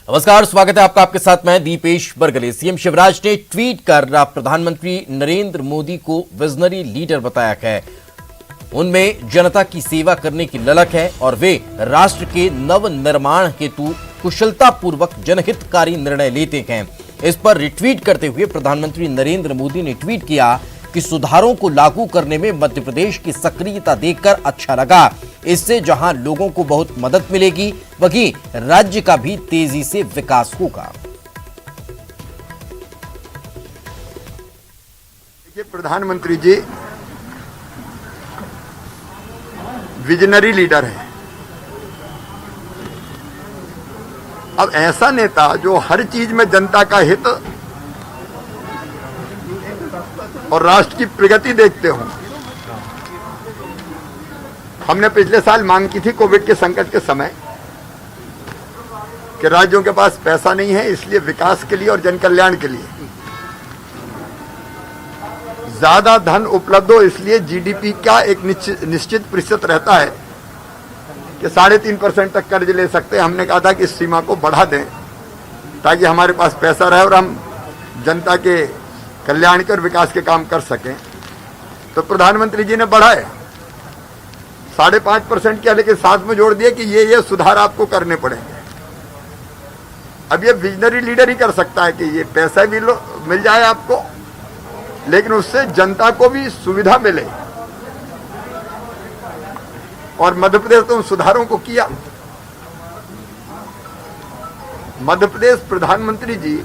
नमस्कार, स्वागत है आपका। आपके साथ मैं दीपेश बरगले। सीएम शिवराज ने ट्वीट कर प्रधानमंत्री नरेंद्र मोदी को विजनरी लीडर बताया है। उनमें जनता की सेवा करने की ललक है और वे राष्ट्र के नव निर्माण हेतु कुशलतापूर्वक जनहितकारी निर्णय लेते हैं। इस पर रिट्वीट करते हुए प्रधानमंत्री नरेंद्र मोदी ने ट्वीट किया कि सुधारों को लागू करने में मध्य प्रदेश की सक्रियता देखकर अच्छा लगा। इससे जहां लोगों को बहुत मदद मिलेगी, वहीं राज्य का भी तेजी से विकास होगा। देखिए, प्रधानमंत्री जी विजनरी लीडर है। अब ऐसा नेता जो हर चीज में जनता का हित और राष्ट्र की प्रगति देखते हो। हमने पिछले साल मांग की थी कोविड के संकट के समय कि राज्यों के पास पैसा नहीं है, इसलिए विकास के लिए और जन कल्याण के लिए ज्यादा धन उपलब्ध हो, इसलिए जीडीपी का एक निश्चित प्रतिशत रहता है कि 3.5% तक कर्ज ले सकते हैं। हमने कहा था कि इस सीमा को बढ़ा दें ताकि हमारे पास पैसा रहे और हम जनता के कल्याण के और विकास के काम कर सकें। तो प्रधानमंत्री जी ने बढ़ाए 5.5% किया, लेकिन साथ में जोड़ दिया कि ये सुधार आपको करने पड़ेंगे। अब ये विजनरी लीडर ही कर सकता है कि ये पैसा भी मिल जाए आपको, लेकिन उससे जनता को भी सुविधा मिले। और मध्य प्रदेश तो उन सुधारों को किया। मध्य प्रदेश प्रधानमंत्री जी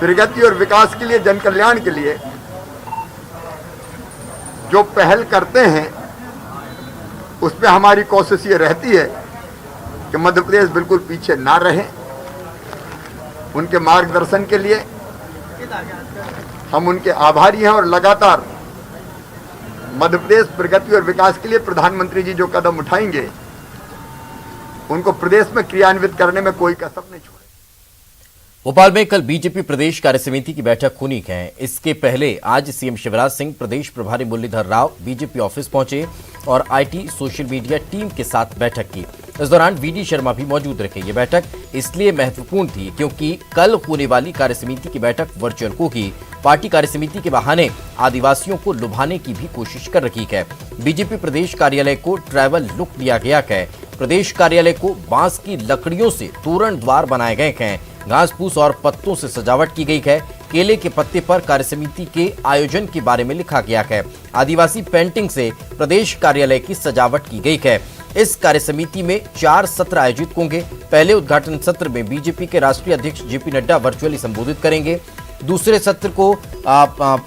प्रगति और विकास के लिए, जन कल्याण के लिए जो पहल करते हैं, उस पर हमारी कोशिश ये रहती है कि मध्य प्रदेश बिल्कुल पीछे ना रहे। उनके मार्गदर्शन के लिए हम उनके आभारी हैं और लगातार मध्य प्रदेश प्रगति और विकास के लिए प्रधानमंत्री जी जो कदम उठाएंगे, उनको प्रदेश में क्रियान्वित करने में कोई कसर नहीं छोड़े। भोपाल में कल बीजेपी प्रदेश कार्य समिति की बैठक होनी है। इसके पहले आज सीएम शिवराज सिंह, प्रदेश प्रभारी मुरलीधर राव बीजेपी ऑफिस पहुंचे और आईटी सोशल मीडिया टीम के साथ बैठक की। इस दौरान वीडी शर्मा भी मौजूद रहे। ये बैठक इसलिए महत्वपूर्ण थी क्योंकि कल होने वाली कार्य समिति की बैठक वर्चुअल होगी। पार्टी कार्य समिति के बहाने आदिवासियों को लुभाने की भी कोशिश कर रही है। बीजेपी प्रदेश कार्यालय को ट्रैवल लुक दिया गया है। प्रदेश कार्यालय को बांस की लकड़ियों से तोरण द्वार बनाए गए हैं। घास फूस और पत्तों से सजावट की गई है। केले के पत्ते पर कार्य समिति के आयोजन के बारे में लिखा गया है। आदिवासी पेंटिंग से प्रदेश कार्यालय की सजावट की गई है। इस कार्य समिति में 4 सत्र आयोजित होंगे। पहले उद्घाटन सत्र में बीजेपी के राष्ट्रीय अध्यक्ष जेपी नड्डा वर्चुअली संबोधित करेंगे। दूसरे सत्र को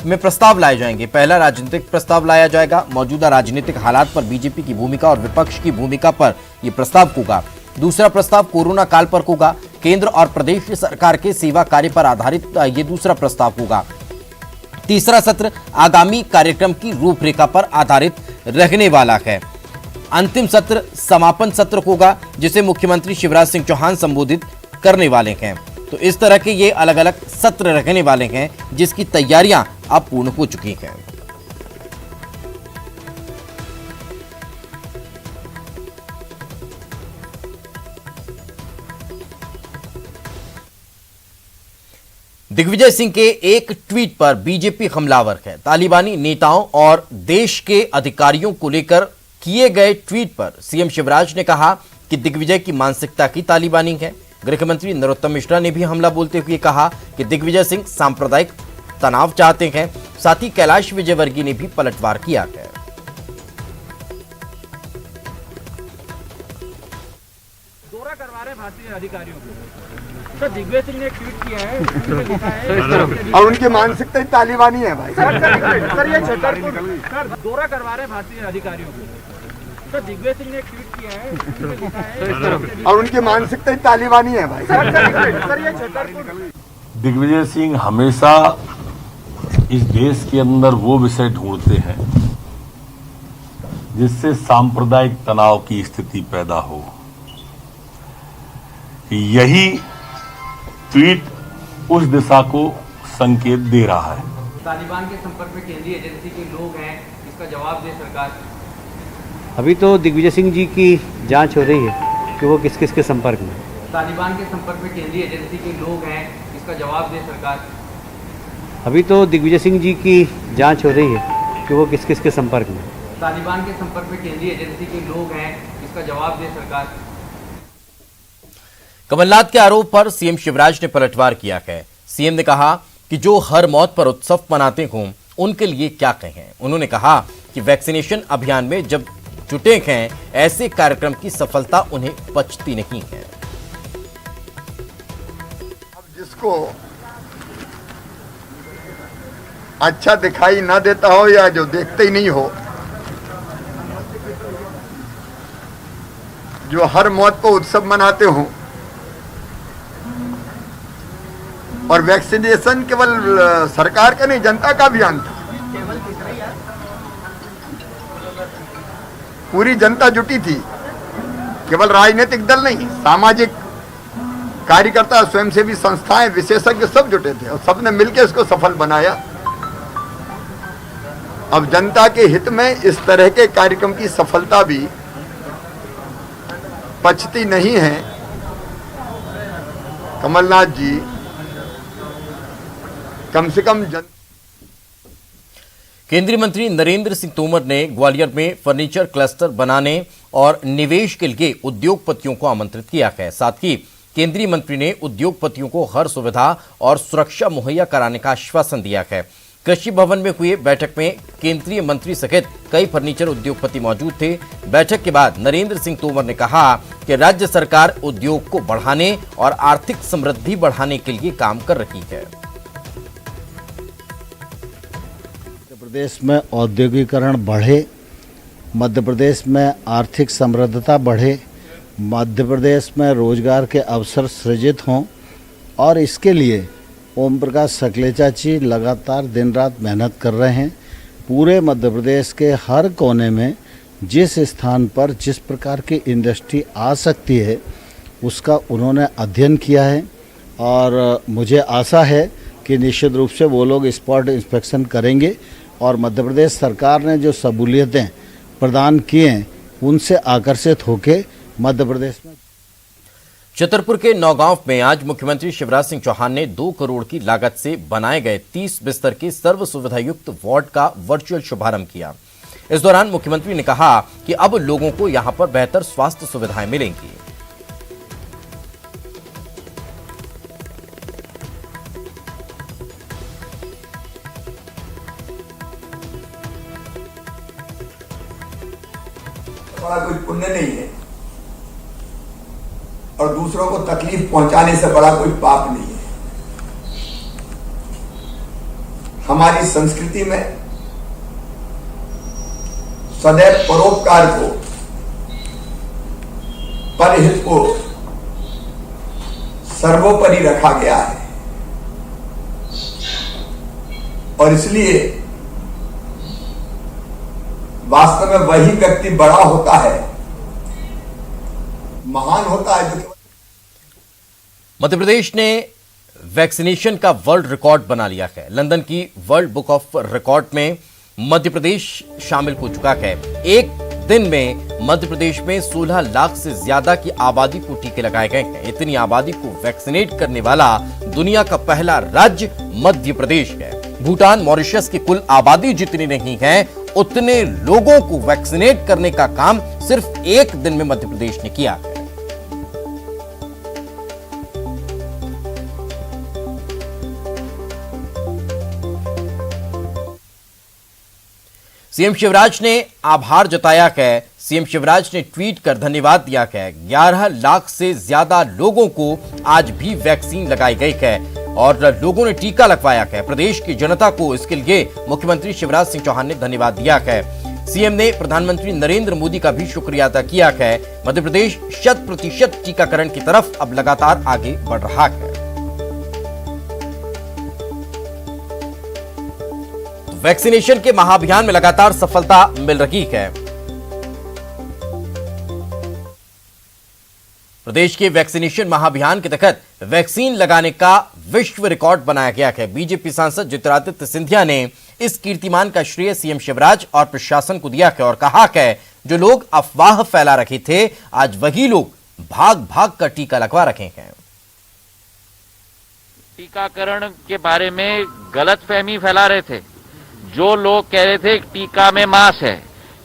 में प्रस्ताव लाए जाएंगे। पहला राजनीतिक प्रस्ताव लाया जाएगा। मौजूदा राजनीतिक हालात पर बीजेपी की भूमिका और विपक्ष की भूमिका पर यह प्रस्ताव होगा। दूसरा प्रस्ताव कोरोना काल पर होगा। केंद्र और प्रदेश सरकार के सेवा कार्य पर आधारित ये दूसरा प्रस्ताव होगा। तीसरा सत्र आगामी कार्यक्रम की रूपरेखा पर आधारित रहने वाला है। अंतिम सत्र समापन सत्र होगा जिसे मुख्यमंत्री शिवराज सिंह चौहान संबोधित करने वाले हैं। तो इस तरह के ये अलग अलग सत्र रहने वाले हैं जिसकी तैयारियां अब पूर्ण हो चुकी हैं। दिग्विजय सिंह के एक ट्वीट पर बीजेपी हमलावर है। तालिबानी नेताओं और देश के अधिकारियों को लेकर किए गए ट्वीट पर सीएम शिवराज ने कहा कि दिग्विजय की मानसिकता की तालिबानी है। गृह मंत्री नरोत्तम मिश्रा ने भी हमला बोलते हुए कहा कि दिग्विजय सिंह सांप्रदायिक तनाव चाहते हैं। साथ ही कैलाश विजयवर्गीय ने भी पलटवार किया है। दौरा करवा रहे भारतीय अधिकारियों को। तो दिग्विजय सिंह ने ट्वीट किया है और उनकी मानसिकता ही तालिबानी है भाई। सर ये छतरपुर दौरा करवा रहे भारतीय अधिकारियों को। तो दिग्विजय सिंह ने ट्वीट किया है और उनकी मानसिकता ही तालिबानी है भाई। सर ये छतरपुर दिग्विजय सिंह हमेशा इस देश के अंदर वो विषय ढूंढते हैं जिससे सांप्रदायिक तनाव की स्थिति पैदा हो। यही ट्वीट उस दिशा को संकेत दे रहा है। तालिबान के संपर्क में केंद्रीय एजेंसी के लोग हैं, इसका जवाब दे सरकार। अभी तो दिग्विजय सिंह जी की जांच हो रही है, कि वो किस किस के संपर्क में। तालिबान के संपर्क में केंद्रीय एजेंसी के लोग हैं, इसका जवाब दे सरकार। अभी तो दिग्विजय सिंह जी की जांच हो रही है कि वो किस किस के संपर्क में। तालिबान के संपर्क में केंद्रीय एजेंसी के लोग हैं, इसका जवाब दे सरकार। कमलनाथ के आरोप पर सीएम शिवराज ने पलटवार किया है। सीएम ने कहा कि जो हर मौत पर उत्सव मनाते हों उनके लिए क्या कहें। उन्होंने कहा कि वैक्सीनेशन अभियान में जब जुटे हैं ऐसे कार्यक्रम की सफलता उन्हें पचती नहीं है। अब जिसको अच्छा दिखाई ना देता हो या जो देखते ही नहीं हो, जो हर मौत को उत्सव मनाते हो, और वैक्सीनेशन केवल सरकार का नहीं जनता का अभियान था। पूरी जनता जुटी थी, केवल राजनीतिक दल नहीं, सामाजिक कार्यकर्ता, स्वयंसेवी संस्थाएं, विशेषज्ञ सब जुटे थे और सबने मिलकर इसको सफल बनाया। अब जनता के हित में इस तरह के कार्यक्रम की सफलता भी पचती नहीं है। कमलनाथ जी कम से कम केंद्रीय मंत्री नरेंद्र सिंह तोमर ने ग्वालियर में फर्नीचर क्लस्टर बनाने और निवेश के लिए उद्योगपतियों को आमंत्रित किया है। साथ ही केंद्रीय मंत्री ने उद्योगपतियों को हर सुविधा और सुरक्षा मुहैया कराने का आश्वासन दिया है। कृषि भवन में हुई बैठक में केंद्रीय मंत्री सहित कई फर्नीचर उद्योगपति मौजूद थे। बैठक के बाद नरेंद्र सिंह तोमर ने कहा कि राज्य सरकार उद्योग को बढ़ाने और आर्थिक समृद्धि बढ़ाने के लिए काम कर रही है। मध्य प्रदेश में औद्योगिकरण बढ़े, मध्य प्रदेश में आर्थिक समृद्धता बढ़े, मध्य प्रदेश में रोजगार के अवसर सृजित हों और इसके लिए ओम प्रकाश सकलेचा जी लगातार दिन रात मेहनत कर रहे हैं। पूरे मध्य प्रदेश के हर कोने में जिस स्थान पर जिस प्रकार की इंडस्ट्री आ सकती है उसका उन्होंने अध्ययन किया है और मुझे आशा है कि निश्चित रूप से वो लोग स्पॉट इंस्पेक्शन करेंगे और मध्य प्रदेश सरकार ने जो सहूलियतें प्रदान की हैं उनसे आकर्षित होकर मध्य प्रदेश में। छतरपुर के नौगांव में आज मुख्यमंत्री शिवराज सिंह चौहान ने 2 करोड़ की लागत से बनाए गए 30 बिस्तर के सर्व सुविधायुक्त वार्ड का वर्चुअल शुभारंभ किया। इस दौरान मुख्यमंत्री ने कहा कि अब लोगों को यहां पर बेहतर स्वास्थ्य सुविधाएं मिलेंगी। बड़ा कोई पुण्य नहीं है और दूसरों को तकलीफ पहुंचाने से बड़ा कोई पाप नहीं है। हमारी संस्कृति में सदैव परोपकार को, परहित को सर्वोपरि रखा गया है और इसलिए वास्तव में वही व्यक्ति बड़ा होता है, महान होता है जो। मध्य प्रदेश ने वैक्सीनेशन का वर्ल्ड रिकॉर्ड बना लिया है। लंदन की वर्ल्ड बुक ऑफ रिकॉर्ड में मध्य प्रदेश शामिल हो चुका है। एक दिन में मध्य प्रदेश में 16 लाख से ज्यादा की आबादी को टीके लगाए गए हैं। इतनी आबादी को वैक्सीनेट करने वाला दुनिया का पहला राज्य मध्य प्रदेश है। भूटान, मॉरिशस की कुल आबादी जितनी नहीं है उतने लोगों को वैक्सीनेट करने का काम सिर्फ एक दिन में मध्य प्रदेश ने किया है। सीएम शिवराज ने आभार जताया है। सीएम शिवराज ने ट्वीट कर धन्यवाद दिया है। 11 लाख से ज्यादा लोगों को आज भी वैक्सीन लगाई गई है और लोगों ने टीका लगवाया है। प्रदेश की जनता को इसके लिए मुख्यमंत्री शिवराज सिंह चौहान ने धन्यवाद दिया है। सीएम ने प्रधानमंत्री नरेंद्र मोदी का भी शुक्रिया अदा किया है। मध्य प्रदेश 100% टीकाकरण की तरफ अब लगातार आगे बढ़ रहा है। वैक्सीनेशन के महाअभियान में लगातार सफलता मिल रही है। प्रदेश के वैक्सीनेशन महाअभियान के तहत वैक्सीन लगाने का विश्व रिकॉर्ड बनाया गया है। बीजेपी सांसद ज्योतिरादित्य सिंधिया ने इस कीर्तिमान का श्रेय सीएम शिवराज और प्रशासन को दिया है और कहा है जो लोग अफवाह फैला रहे थे आज वही लोग भाग भाग कर टीका लगवा रहे हैं। टीकाकरण के बारे में गलतफहमी फैला रहे थे। जो लोग कह रहे थे टीका में मास है,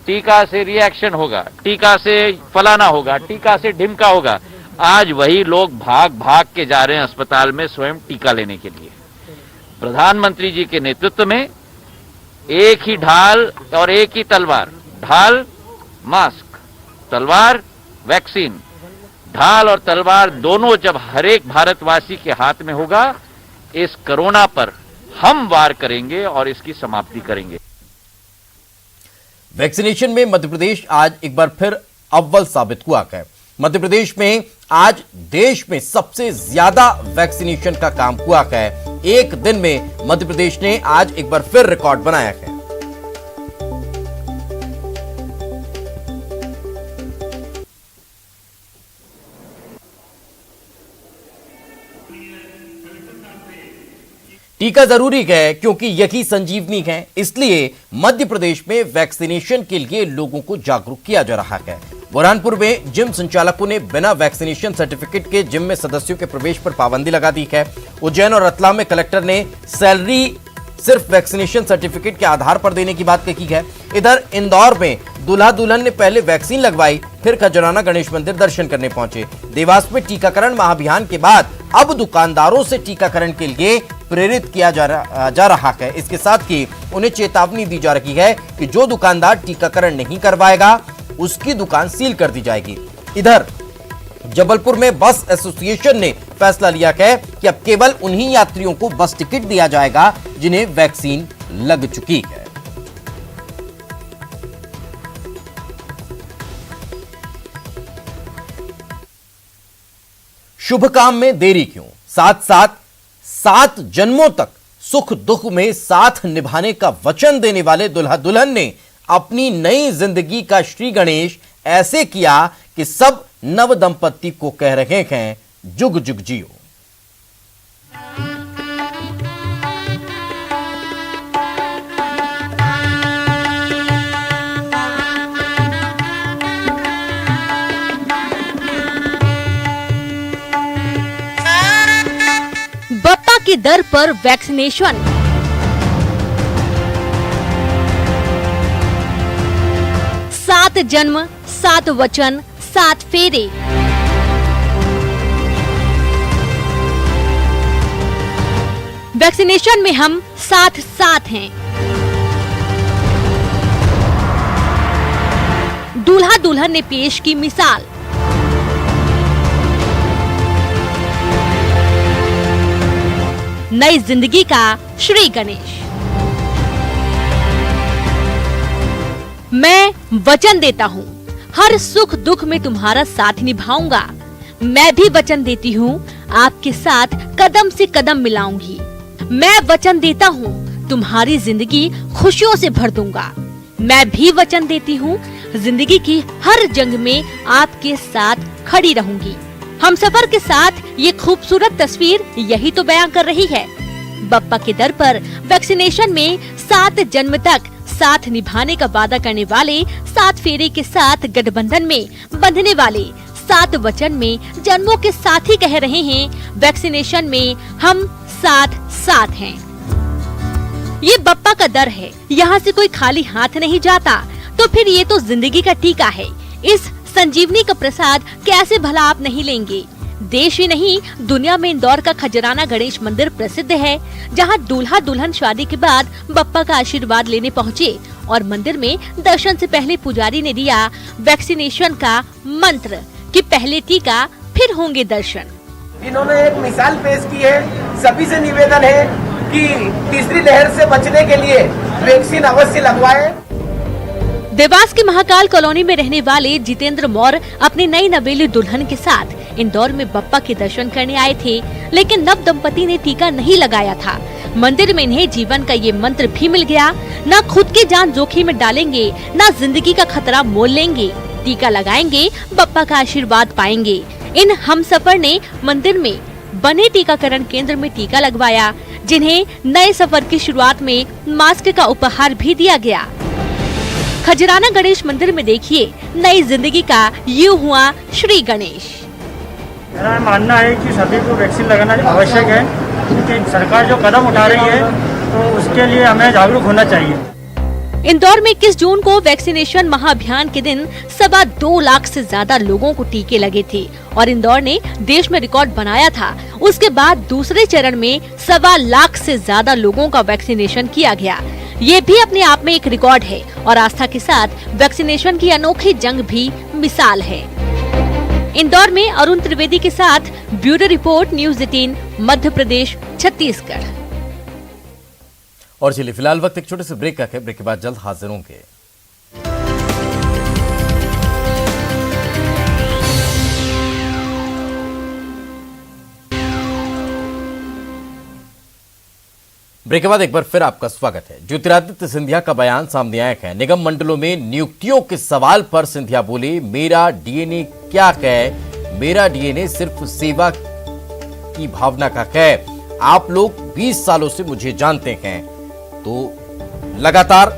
टीका से रिएक्शन होगा, टीका से फलाना होगा, टीका से ढिमका होगा, आज वही लोग भाग भाग के जा रहे हैं अस्पताल में स्वयं टीका लेने के लिए। प्रधानमंत्री जी के नेतृत्व में एक ही ढाल और एक ही तलवार, ढाल मास्क, तलवार वैक्सीन, ढाल और तलवार दोनों जब हर एक भारतवासी के हाथ में होगा, इस कोरोना पर हम वार करेंगे और इसकी समाप्ति करेंगे। वैक्सीनेशन में मध्य प्रदेश आज एक बार फिर अव्वल साबित हुआ है। मध्य प्रदेश में आज देश में सबसे ज्यादा वैक्सीनेशन का काम हुआ है। एक दिन में मध्य प्रदेश ने आज एक बार फिर रिकॉर्ड बनाया है। टीका जरूरी है क्योंकि यही संजीवनी है, इसलिए मध्य प्रदेश में वैक्सीनेशन के लिए लोगों को जागरूक किया जा रहा है। बुरहानपुर में जिम संचालकों ने बिना वैक्सीनेशन सर्टिफिकेट के जिम में सदस्यों के प्रवेश पर पाबंदी लगा दी है। उज्जैन और रतलाम में कलेक्टर ने सैलरी सिर्फ वैक्सीनेशन सर्टिफिकेट के आधार पर देने की बात कही है। इधर इंदौर में दूल्हा दुल्हन ने पहले वैक्सीन लगवाई, फिर खजराना गणेश मंदिर दर्शन करने पहुंचे। देवास में टीकाकरण महाअभियान के बाद अब दुकानदारों से टीकाकरण के लिए प्रेरित किया जा रहा है। इसके साथ ही उन्हें चेतावनी दी जा रही है कि जो दुकानदार टीकाकरण नहीं करवाएगा उसकी दुकान सील कर दी जाएगी। इधर जबलपुर में बस एसोसिएशन ने फैसला लिया है कि अब केवल उन्हीं यात्रियों को बस टिकट दिया जाएगा जिन्हें वैक्सीन लग चुकी है। शुभ काम में देरी क्यों? साथ साथ 7 जन्मों तक सुख दुख में साथ निभाने का वचन देने वाले दुल्हा दुल्हन ने अपनी नई जिंदगी का श्री गणेश ऐसे किया कि सब नव दंपत्ति को कह रहे हैं जुग जुग जियो। बप्पा की दर पर वैक्सीनेशन। सात जन्म, 7 वचन, 7 फेरे। वैक्सीनेशन में हम साथ साथ हैं। दूल्हा दुल्हन ने पेश की मिसाल। नई जिंदगी का श्री गणेश। मैं वचन देता हूँ हर सुख दुख में तुम्हारा साथ निभाऊंगा। मैं भी वचन देती हूँ आपके साथ कदम से कदम मिलाऊंगी। मैं वचन देता हूँ तुम्हारी जिंदगी खुशियों से भर दूंगा। मैं भी वचन देती हूँ जिंदगी की हर जंग में आपके साथ खड़ी रहूंगी। हम सफर के साथ ये खूबसूरत तस्वीर यही तो बयां कर रही है। बप्पा के दर पर वैक्सीनेशन में 7 जन्म तक साथ निभाने का वादा करने वाले, 7 फेरे के साथ गठबंधन में बंधने वाले, 7 वचन में जन्मों के साथ ही कह रहे हैं वैक्सीनेशन में हम साथ साथ हैं। ये बप्पा का दर है, यहाँ से कोई खाली हाथ नहीं जाता। तो फिर ये तो जिंदगी का टीका है। इस संजीवनी का प्रसाद कैसे भला आप नहीं लेंगे। देश ही नहीं दुनिया में इंदौर का खजराना गणेश मंदिर प्रसिद्ध है, जहां दूल्हा दुल्हन शादी के बाद बप्पा का आशीर्वाद लेने पहुंचे और मंदिर में दर्शन से पहले पुजारी ने दिया वैक्सीनेशन का मंत्र कि पहले टीका फिर होंगे दर्शन। इन्होंने एक मिसाल पेश की है। सभी से निवेदन है कि तीसरी लहर से बचने के लिए वैक्सीन अवश्य लगवाएं। देवास की महाकाल कॉलोनी में रहने वाले जितेंद्र मौर्य अपनी नई नवेली दुल्हन के साथ इंदौर में बप्पा के दर्शन करने आए थे, लेकिन नव दंपति ने टीका नहीं लगाया था। मंदिर में इन्हें जीवन का ये मंत्र भी मिल गया। न खुद की जान जोखिम में डालेंगे, न जिंदगी का खतरा मोल लेंगे। टीका लगाएंगे, बप्पा का आशीर्वाद पाएंगे। इन हमसफर ने मंदिर में बने टीकाकरण केंद्र में टीका लगवाया, जिन्हें नए सफर की शुरुआत में मास्क का उपहार भी दिया गया। खजराना गणेश मंदिर में देखिए नई जिंदगी का यूं हुआ श्री गणेश। मेरा मानना है कि सभी को वैक्सीन लगाना आवश्यक है, क्योंकि सरकार जो कदम उठा रही है तो उसके लिए हमें जागरूक होना चाहिए। इंदौर में 21 जून को वैक्सीनेशन महाअभियान के दिन 2.25 लाख से ज्यादा लोगों को टीके लगे थे और इंदौर ने देश में रिकॉर्ड बनाया था। उसके बाद दूसरे चरण में 1.25 लाख से ज्यादा लोगों का वैक्सीनेशन किया गया। ये भी अपने आप में एक रिकॉर्ड है और आस्था के साथ वैक्सीनेशन की अनोखी जंग भी मिसाल है। इंदौर में अरुण त्रिवेदी के साथ bureau report, news 18, Madhya Pradesh, Chhattisgarh. और चलिए फिलहाल वक्त एक छोटे से ब्रेक का है। ब्रेक के बाद जल्द हाजिर होंगे। ब्रेक के बाद एक बार फिर आपका स्वागत है। ज्योतिरादित्य सिंधिया का बयान सामने आया है। निगम मंडलों में नियुक्तियों के सवाल पर सिंधिया बोले, मेरा डीएनए क्या कहे, मेरा डीएनए सिर्फ सेवा की भावना का है। आप लोग 20 सालों से मुझे जानते हैं। तो लगातार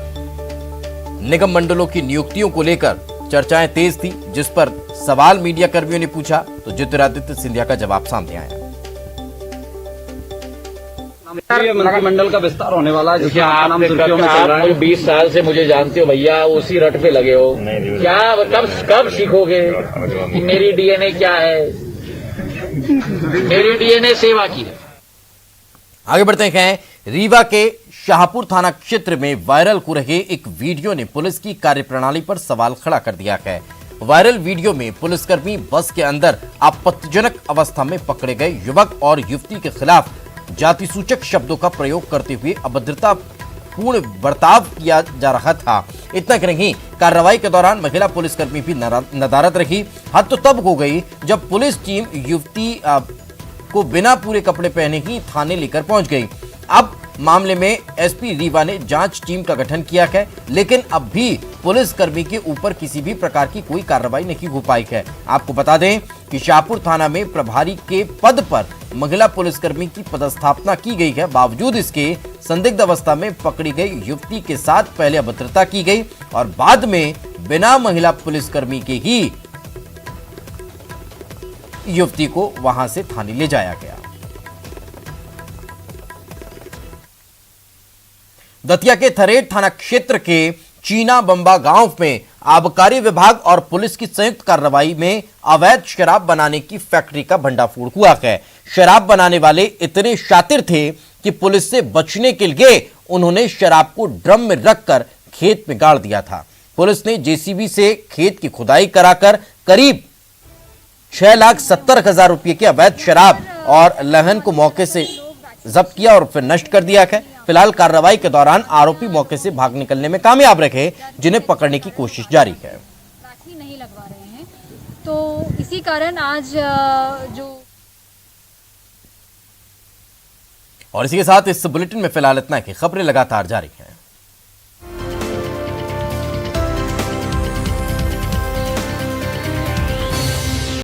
निगम मंडलों की नियुक्तियों को लेकर चर्चाएं तेज थी, जिस पर सवाल मीडिया कर्मियों ने पूछा तो ज्योतिरादित्य सिंधिया का जवाब सामने आया। मंत्रिमंडल का विस्तार होने वाला है, जिसमें आप नाम सुर्खियों में चल रहा है। 20 साल से मुझे जानते हो भैया, उसी रट पे लगे हो। क्या कब सीखोगे कि मेरी डीएनए क्या है? मेरी डीएनए सेवा की है। आगे बढ़ते हैं। रीवा के शाहपुर थाना क्षेत्र में वायरल हो रहे एक वीडियो ने पुलिस की कार्यप्रणाली पर सवाल खड़ा कर दिया है। वायरल वीडियो में पुलिसकर्मी बस के अंदर आपत्तिजनक अवस्था में पकड़े गए युवक और युवती के खिलाफ जाति सूचक शब्दों का प्रयोग करते हुए अभद्रता पूर्ण बर्ताव किया जा रहा था। इतना ही नहीं, कार्रवाई के दौरान महिला पुलिसकर्मी भी नदारद रही। हद तो तब हो गई जब पुलिस टीम युवती को बिना पूरे कपड़े पहने ही थाने लेकर पहुंच गई। अब मामले में एसपी रीवा ने जांच टीम का गठन किया है, लेकिन अब भी पुलिसकर्मी के ऊपर किसी भी प्रकार की कोई कार्रवाई नहीं हो पाई है। आपको बता दें कि शाहपुर थाना में प्रभारी के पद पर महिला पुलिसकर्मी की पदस्थापना की गई है। बावजूद इसके संदिग्ध अवस्था में पकड़ी गई युवती के साथ पहले अभद्रता की गई और बाद में बिना महिला पुलिसकर्मी के ही युवती को वहां से थाने ले जाया गया। दतिया के थरेट थाना क्षेत्र के चीना बंबा गांव में आबकारी विभाग और पुलिस की संयुक्त कार्रवाई में अवैध शराब बनाने की फैक्ट्री का भंडाफोड़ हुआ है। शराब बनाने वाले इतने शातिर थे कि पुलिस से बचने के लिए उन्होंने शराब को ड्रम में रखकर खेत में गाड़ दिया था। पुलिस ने जेसीबी से खेत की खुदाई कराकर करीब 6,70,000 रुपये की अवैध शराब और लहन को मौके से जब्त किया और फिर नष्ट कर दिया है। फिलहाल कार्रवाई के दौरान आरोपी मौके से भाग निकलने में कामयाब रहे, जिन्हें पकड़ने की कोशिश जारी है। राखी नहीं लगवा रहे हैं, तो इसी कारण आज और इसी के साथ इस बुलेटिन में फिलहाल इतना ही। खबरें लगातार जारी हैं।